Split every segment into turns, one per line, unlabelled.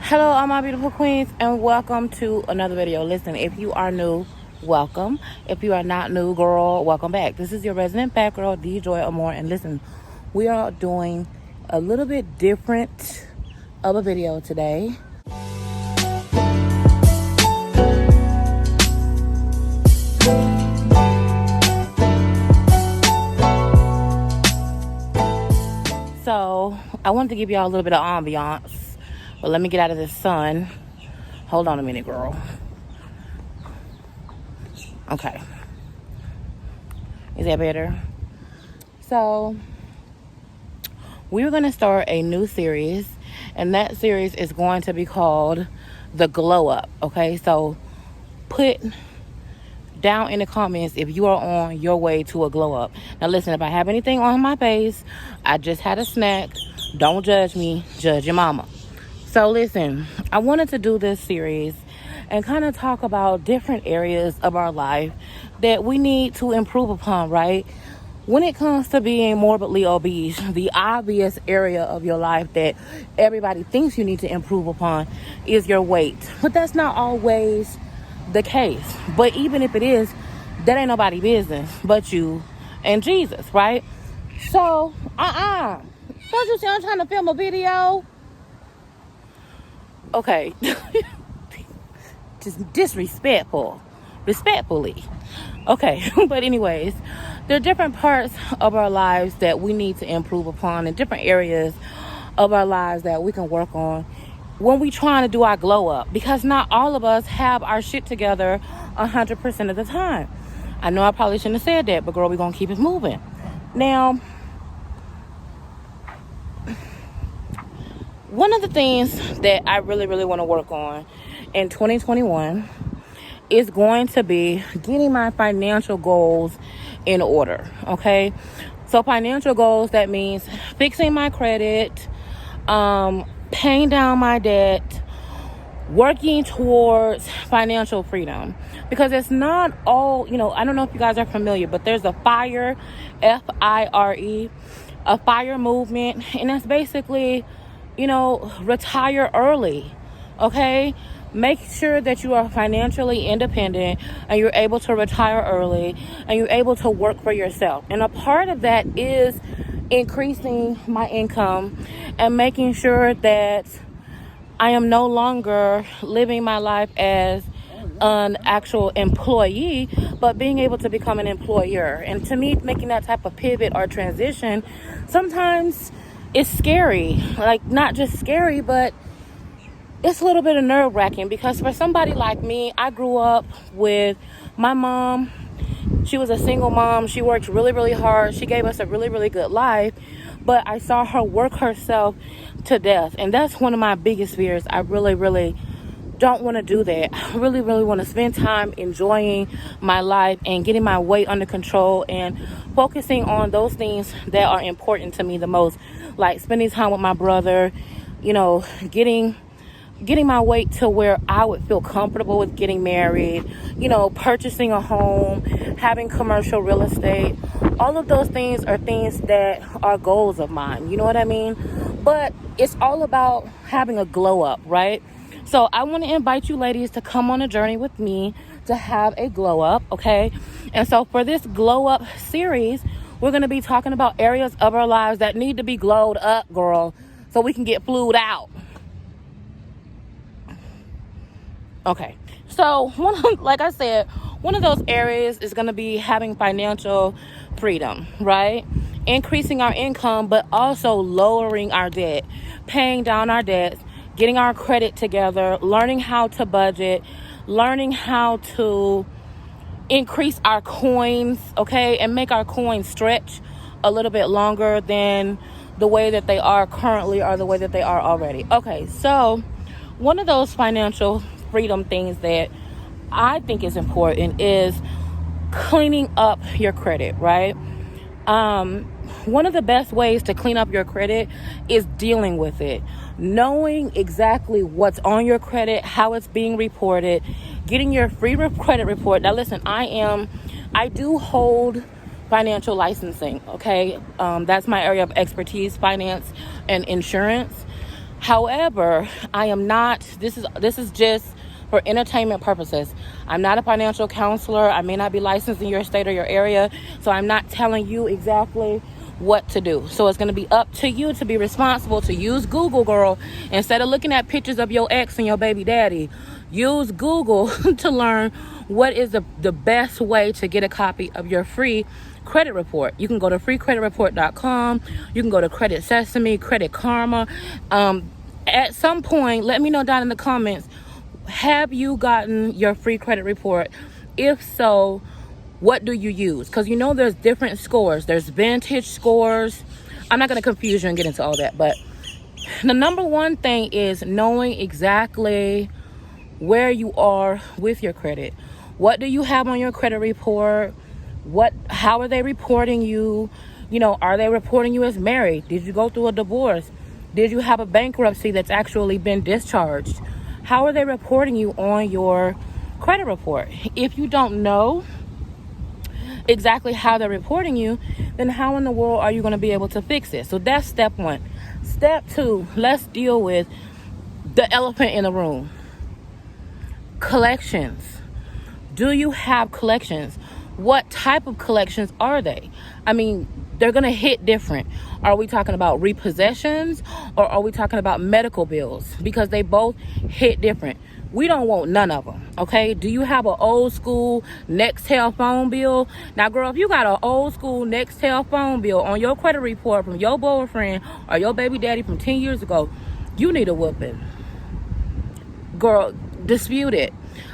Hello, all my beautiful queens, and welcome to another video. Listen, if you are new, welcome. If you are not new, girl, welcome back. This is your resident fat girl, DJ Amor, and listen, we are doing a little bit different of a video today. So, I wanted to give y'all a little bit of ambiance, but let me get out of this sun. Hold on a minute, girl. Okay. Is that better? So, we're going to start a new series, and that series is going to be called The Glow Up, okay? So, put down in the comments if you are on your way to a glow up. Now, listen, if I have anything on my face, I just had a snack. Don't judge me. Judge your mama. So, listen, I wanted to do this series and kind of talk about different areas of our life that we need to improve upon, right? When it comes to being morbidly obese, the obvious area of your life that everybody thinks you need to improve upon is your weight. But that's not always the case. But even if it is, that ain't nobody business but you and Jesus, right? So, don't you see I'm trying to film a video? Okay. Just respectfully. Okay. But anyways, there are different parts of our lives that we need to improve upon, and different areas of our lives that we can work on when we trying to do our glow up, because not all of us have our shit together 100% of the time. I know I probably shouldn't have said that, but girl, we're gonna keep it moving. Now, one of the things that I really want to work on in 2021 is going to be getting my financial goals in order, okay? So financial goals, that means fixing my credit, paying down my debt, working towards financial freedom. Because it's not all, I don't know if you guys are familiar, but there's a FIRE, F-I-R-E, a FIRE movement, and that's basically, retire early, okay? Make sure that you are financially independent and you're able to retire early and you're able to work for yourself. And a part of that is increasing my income and making sure that I am no longer living my life as an actual employee, but being able to become an employer. And to me, making that type of pivot or transition, sometimes it's scary. Like, not just scary, but it's a little bit of nerve-wracking, because for somebody like me, I grew up with my mom. She was a single mom. She worked really hard. She gave us a really good life, but I saw her work herself to death, and that's one of my biggest fears. I really don't want to do that. I really want to spend time enjoying my life and getting my weight under control and focusing on those things that are important to me the most, like spending time with my brother, getting my weight to where I would feel comfortable with getting married, purchasing a home, having commercial real estate. All of those things are things that are goals of mine. You know what I mean? But it's all about having a glow up, right? So I want to invite you ladies to come on a journey with me to have a glow up, okay? And so for this glow up series, we're going to be talking about areas of our lives that need to be glowed up, girl, so we can get flued out. Okay, so like I said, one of those areas is going to be having financial freedom, right? Increasing our income, but also lowering our debt, paying down our debts, getting our credit together, learning how to budget, learning how to increase our coins, okay, and make our coins stretch a little bit longer than the way that they are currently or the way that they are already. Okay, so one of those financial freedom things that I think is important is cleaning up your credit, right? One of the best ways to clean up your credit is dealing with it, knowing exactly what's on your credit, how it's being reported, getting your free credit report. Now listen, I do hold financial licensing, okay? That's my area of expertise, finance and insurance. However, I am not, this is just for entertainment purposes. I'm not a financial counselor. I may not be licensed in your state or your area, so I'm not telling you exactly what to do. So it's going to be up to you to be responsible to use Google, girl. Instead of looking at pictures of your ex and your baby daddy, use Google to learn what is the best way to get a copy of your free credit report. You can go to freecreditreport.com. You can go to Credit Sesame, Credit Karma. At some point, let me know down in the comments, have you gotten your free credit report? If so, what do you use? Because you know there's different scores. There's vintage scores. I'm not going to confuse you and get into all that. But the number one thing is knowing exactly where you are with your credit. What do you have on your credit report? How are they reporting you? You know, are they reporting you as married? Did you go through a divorce? Did you have a bankruptcy that's actually been discharged? How are they reporting you on your credit report? If you don't know exactly how they're reporting you, then how in the world are you going to be able to fix it? So that's step one. Step two, let's deal with the elephant in the room. Collections. Do you have collections? What type of collections are they? I mean, they're going to hit different. Are we talking about repossessions or are we talking about medical bills? Because they both hit different. We don't want none of them, okay? Do you have an old school Nextel phone bill? Now, girl, if you got an old school Nextel phone bill on your credit report from your boyfriend or your baby daddy from 10 years ago, you need a whooping. Girl, dispute it.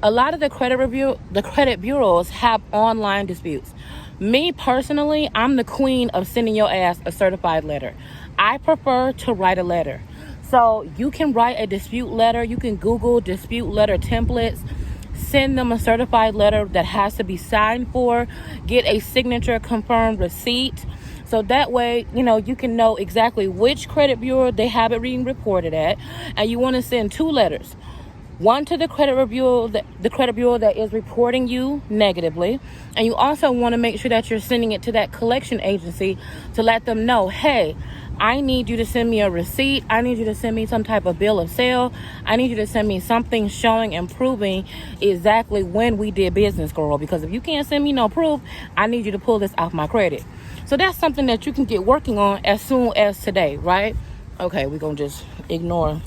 A lot of the credit bureaus have online disputes. Me personally, I'm the queen of sending your ass a certified letter. I prefer to write a letter. So you can write a dispute letter. You can Google dispute letter templates. Send them a certified letter that has to be signed for. Get a signature confirmed receipt. So that way, you know, you can know exactly which credit bureau they have it being reported at. And you want to send 2 letters. One to the credit bureau that is reporting you negatively. And you also want to make sure that you're sending it to that collection agency to let them know, hey, I need you to send me a receipt. I need you to send me some type of bill of sale. I need you to send me something showing and proving exactly when we did business, girl. Because if you can't send me no proof, I need you to pull this off my credit. So that's something that you can get working on as soon as today, right? Okay, we're going to just ignore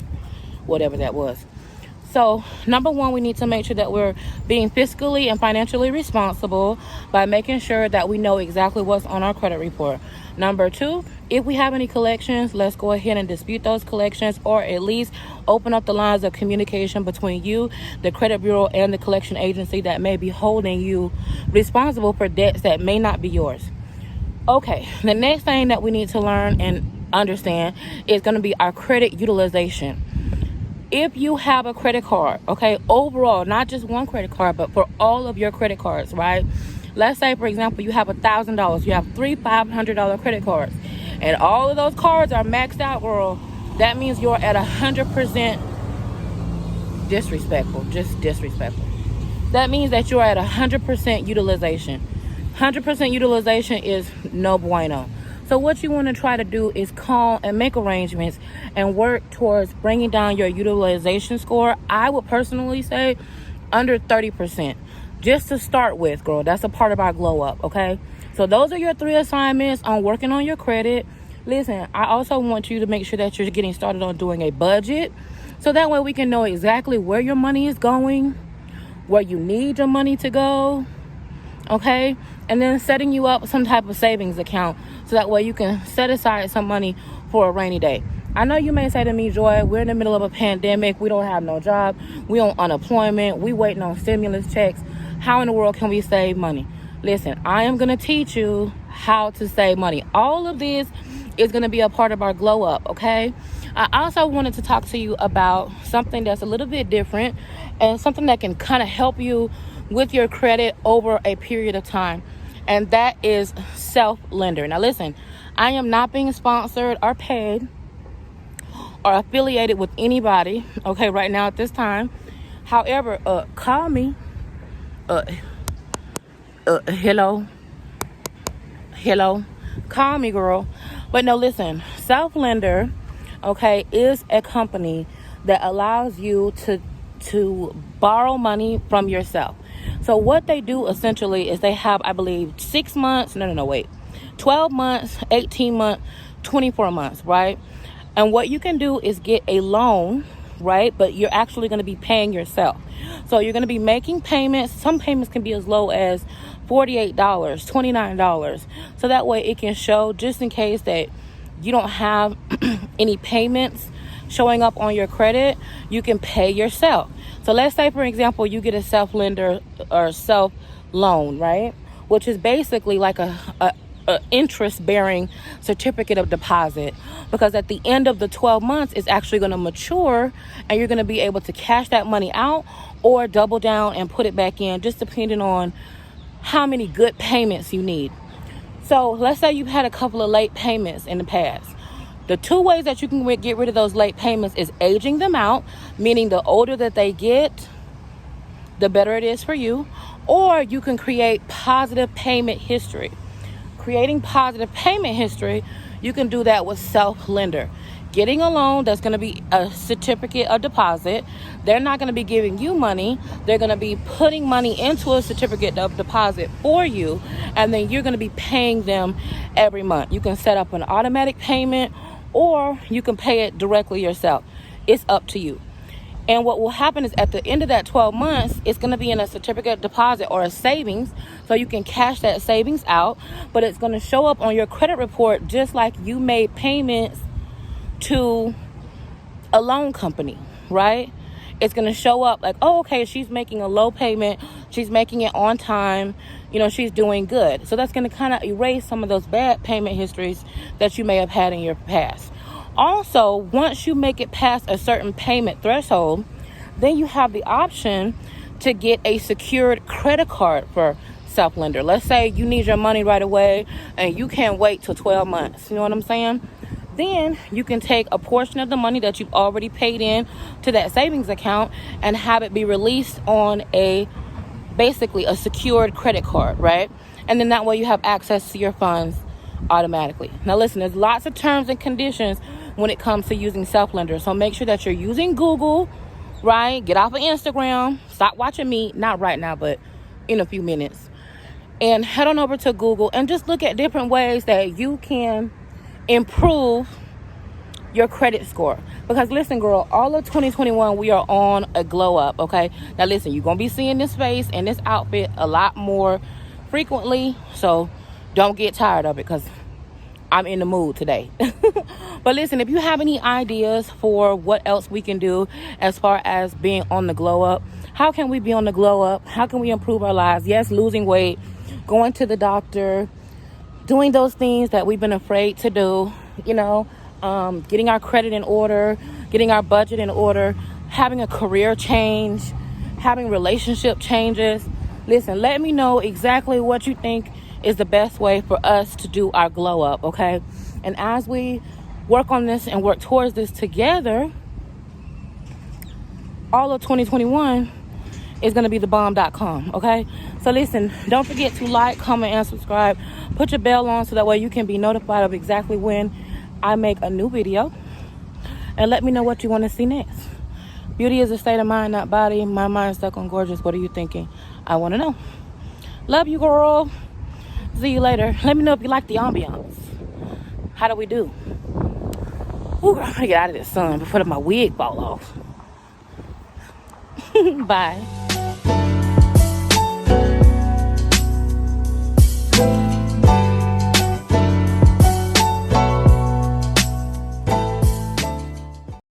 whatever that was. So, number one, we need to make sure that we're being fiscally and financially responsible by making sure that we know exactly what's on our credit report. Number two, if we have any collections, let's go ahead and dispute those collections or at least open up the lines of communication between you, the credit bureau, and the collection agency that may be holding you responsible for debts that may not be yours. Okay, the next thing that we need to learn and understand is going to be our credit utilization. If you have a credit card, okay, overall, not just one credit card, but for all of your credit cards, right? Let's say, for example, you have $1,000. You have 3 $500 credit cards. And all of those cards are maxed out, girl. That means you're at 100% disrespectful. Just disrespectful. That means that you're at 100% utilization. 100% utilization is no bueno. So what you want to try to do is call and make arrangements and work towards bringing down your utilization score. I would personally say under 30%. Just to start with, girl. That's a part of our glow up, okay? So those are your 3 assignments on working on your credit. Listen, I also want you to make sure that you're getting started on doing a budget. So that way we can know exactly where your money is going, where you need your money to go, okay? And then setting you up some type of savings account so that way you can set aside some money for a rainy day. I know you may say to me, Joy, we're in the middle of a pandemic. We don't have no job. We on unemployment. We waiting on stimulus checks. How in the world can we save money? Listen, I am going to teach you how to save money. All of this is going to be a part of our glow up, okay? I also wanted to talk to you about something that's a little bit different and something that can kind of help you with your credit over a period of time. And that is self-lender. Now listen, I am not being sponsored or paid or affiliated with anybody, okay, right now at this time. However, call me. Hello. Call me, girl. But no, listen, self-lender okay, is a company that allows you to borrow money from yourself. So what they do essentially is they have, I believe, 6 months, no, wait, 12 months, 18 months, 24 months, right? And what you can do is get a loan, right? But you're actually going to be paying yourself. So you're going to be making payments. Some payments can be as low as $48, $29. So that way it can show, just in case that you don't have any payments showing up on your credit, you can pay yourself. So let's say, for example, you get a self-lender or self-loan, right? Which is basically like a interest-bearing certificate of deposit, because at the end of the 12 months, it's actually going to mature and you're going to be able to cash that money out or double down and put it back in, just depending on how many good payments you need. So let's say you've had a couple of late payments in the past. The two ways that you can get rid of those late payments is aging them out, meaning the older that they get, the better it is for you, or you can create positive payment history. Creating positive payment history, you can do that with self-lender. Getting a loan that's going to be a certificate of deposit. They're not going to be giving you money. They're going to be putting money into a certificate of deposit for you, and then you're going to be paying them every month. You can set up an automatic payment, or you can pay it directly yourself. It's up to you. And what will happen is at the end of that 12 months, it's going to be in a certificate of deposit or a savings, so you can cash that savings out, but it's going to show up on your credit report just like you made payments to a loan company, right? It's going to show up like, oh, okay, she's making a low payment, she's making it on time, she's doing good. So that's going to kind of erase some of those bad payment histories that you may have had in your past. Also, once you make it past a certain payment threshold, then you have the option to get a secured credit card for self-lender. Let's say you need your money right away and you can't wait till 12 months. You know what I'm saying? Then you can take a portion of the money that you've already paid in to that savings account and have it be released on basically a secured credit card, right? And then that way you have access to your funds automatically. Now listen, there's lots of terms and conditions when it comes to using self-lender. So make sure that you're using Google, right? Get off of Instagram. Stop watching me. Not right now, but in a few minutes. And head on over to Google and just look at different ways that you can improve your credit score. Because listen, girl, all of 2021 we are on a glow up. Okay, now listen, you're gonna be seeing this face and this outfit a lot more frequently, so don't get tired of it, because I'm in the mood today. But listen, if you have any ideas for what else we can do as far as being on the glow up, how can we be on the glow up? How can we improve our lives? Yes, losing weight, going to the doctor, doing those things that we've been afraid to do, getting our credit in order, getting our budget in order, having a career change, having relationship changes. Listen, let me know exactly what you think is the best way for us to do our glow up, okay? And as we work on this and work towards this together, all of 2021 is going to be thebomb.com, okay? So listen, don't forget to like, comment, and subscribe. Put your bell on so that way you can be notified of exactly when I make a new video. And let me know what you want to see next. Beauty is a state of mind, not body. My mind's stuck on gorgeous. What are you thinking? I want to know. Love you, girl. See you later. Let me know if you like the ambiance. How do we do? Ooh, girl, I'm gonna get out of this sun before my wig fall off. Bye.